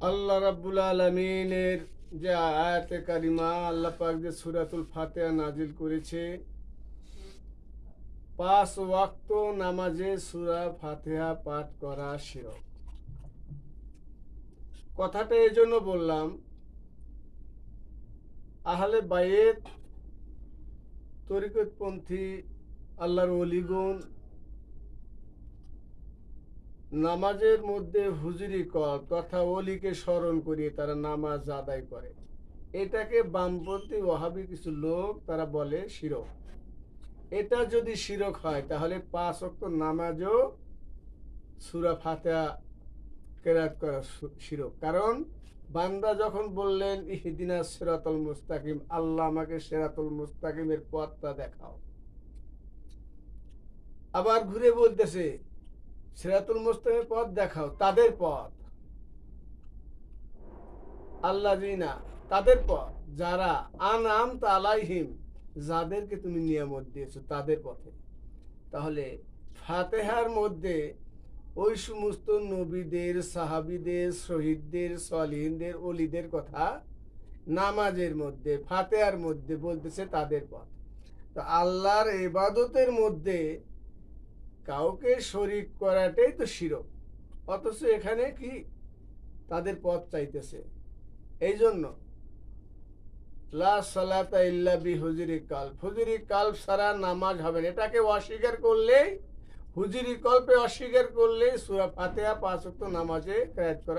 আল্লাহ রাব্বুল আলামিনের যে আয়াতে কারিমা আল্লাহ পাক যে সূরাতুল ফাতিহা নাজিল করেছে, ৫ ওয়াক্ত নামাজে সূরা ফাতিহা পাঠ করা শিরক। কথাটা এজন্য বললাম, আহলে বায়েত, তরিকতপন্থী আল্লাহর ওলিগণ নামাজের মধ্যে হুজুরি কর তথা ওলিকে স্মরণ করিয়ে তারা নামাজ আদায় করে। এটাকে বামপন্থী ওয়াহাবি কিছু লোক তারা বলে শিরক। এটা যদি শিরক হয় তাহলে ৫ ওয়াক্ত নামাজও সূরা ফাতিহা কেরাত করা শিরক। কারণ বান্দা যখন বললেন ইহদিনাস সিরাতাল মুস্তাকিম, আল্লাহ আমাকে সিরাতুল মুস্তাকিমের পথটা দেখাও, আবার ঘুরে বলতেছে সিরাতুল মুস্তাকিমের পথ দেখাও, তাদের পথ আল্লাযিনা, তাদের পথ যারা আনআমতা আলাইহিম, যাদেরকে তুমি নিয়ামত দিয়েছো তাদের পথে। তাহলে ফাতিহার মধ্যে ওই সমস্ত নবীদের, সাহাবীদের, শহীদদের, সালিহিনদের, ওলিদের কথা নামাজের মধ্যে, ফাতিহার মধ্যে বলতেছে তাদের পথ। তো আল্লাহর ইবাদতের মধ্যে কাউকে শরীক করাটাই তো শিরক, অথচ এখানে কি তাদের পথ চাইতেছে। এই জন্য লা সালাতা ইল্লা বিহুজুরি কালব, হুজুরি কালব ছাড়া নামাজ হবে না। এটাকে অস্বীকার করলেই, হুজুরি কল্পে অস্বীকার করলেই সূরা ফাতিহা ৫ ওয়াক্ত নামাজে কেরাত করা